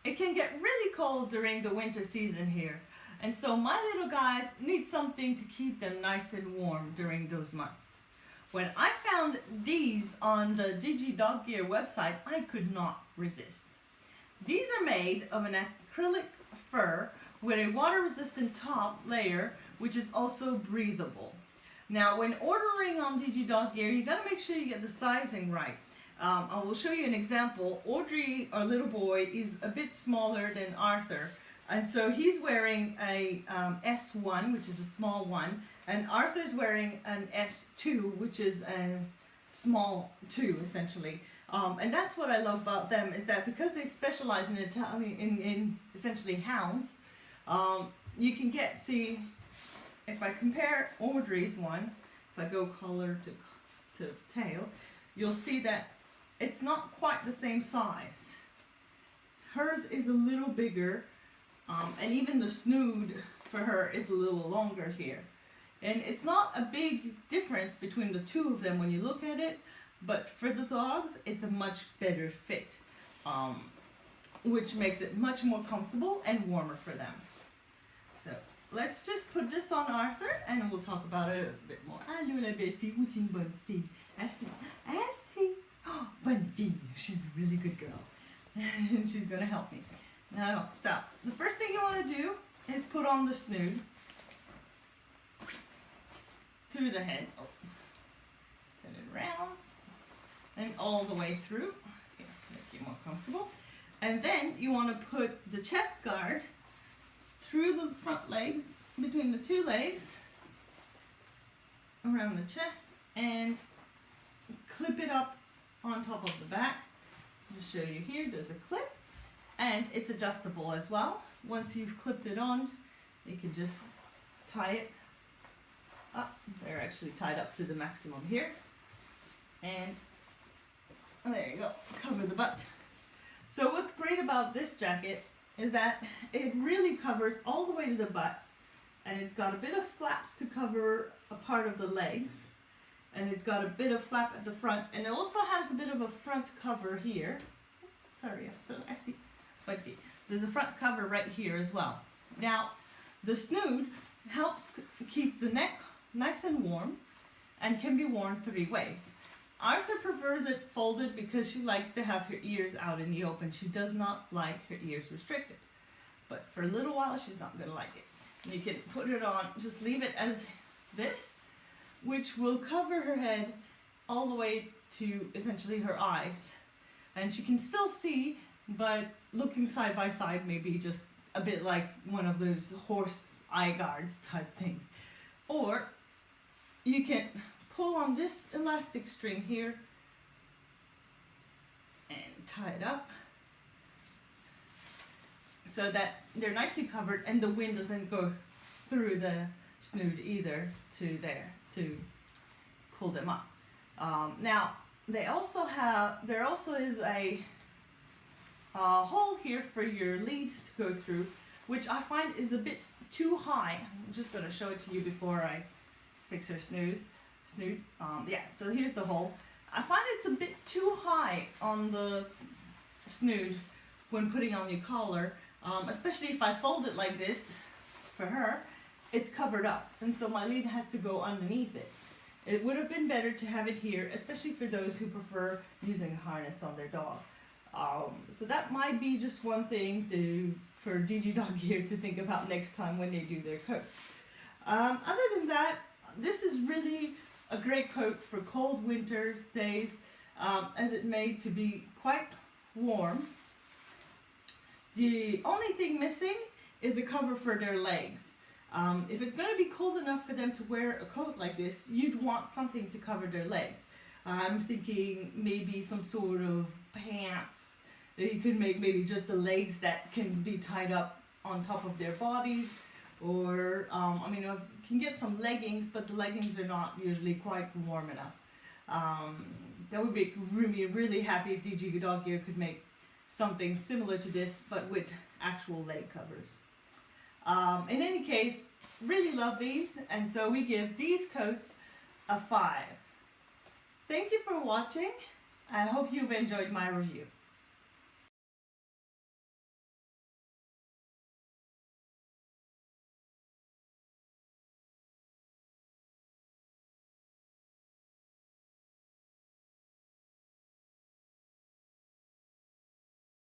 it can get really cold during the winter season here. And so my little guys need something to keep them nice and warm during those months. When I found these on the DG Doggear website, I could not resist. These are made of an acrylic fur with a water-resistant top layer, which is also breathable. Now, when ordering on DG Doggear, you gotta make sure you get the sizing right. I will show you an example. Audrey, our little boy, is a bit smaller than Arthur. And so he's wearing a S1, which is a small one, and Arthur's wearing an S2, which is a small 2, essentially. And that's what I love about them, is that because they specialize in essentially hounds, you can see, if I compare Audrey's one, if I go collar to tail, you'll see that it's not quite the same size. Hers is a little bigger. And even the snood for her is a little longer here. And it's not a big difference between the two of them when you look at it, but for the dogs, it's a much better fit, which makes it much more comfortable and warmer for them. So let's just put this on Arthur and we'll talk about it a bit more. Allô la belle fille, c'est une bonne fille. Assis. Oh, bonne fille. She's a really good girl. And she's gonna help me. Now, so the first thing you want to do is put on the snood through the head. Oh, turn it around and all the way through. Here, make you more comfortable. And then you want to put the chest guard through the front legs, between the two legs, around the chest, and clip it up on top of the back. Just show you here, there's a clip. And it's adjustable as well. Once you've clipped it on, you can just tie it up. They're actually tied up to the maximum here. And there you go, cover the butt. So what's great about this jacket is that it really covers all the way to the butt. And it's got a bit of flaps to cover a part of the legs. And it's got a bit of flap at the front. And it also has a bit of a front cover here. Sorry, so I see. There's a front cover right here as well. Now, the snood helps keep the neck nice and warm and can be worn 3 ways. Arthur prefers it folded because she likes to have her ears out in the open. She does not like her ears restricted. But for a little while, she's not going to like it. And you can put it on, just leave it as this, which will cover her head all the way to essentially her eyes. And she can still see, but looking side by side may be just a bit like one of those horse eye guards type thing. Or you can pull on this elastic string here and tie it up so that they're nicely covered and the wind doesn't go through the snood either to cool them up. Now there also is a hole here for your lead to go through, which I find is a bit too high. I'm just going to show it to you before I fix her snood. Yeah, so here's the hole. I find it's a bit too high on the snood when putting on your collar, especially if I fold it like this for her. It's covered up, and so my lead has to go underneath it. It would have been better to have it here, especially for those who prefer using a harness on their dog. So that might be just one thing for DG Doggear to think about next time when they do their coats. Other than that, this is really a great coat for cold winter days, as it's made to be quite warm. The only thing missing is a cover for their legs. If it's going to be cold enough for them to wear a coat like this, you'd want something to cover their legs. I'm thinking maybe some sort of pants. You could make maybe just the legs that can be tied up on top of their bodies. Or, I mean, you can get some leggings, but the leggings are not usually quite warm enough. That would make me really happy if DG Doggear could make something similar to this, but with actual leg covers. In any case, really love these, and so we give these coats a 5. Thank you for watching. I hope you've enjoyed my review.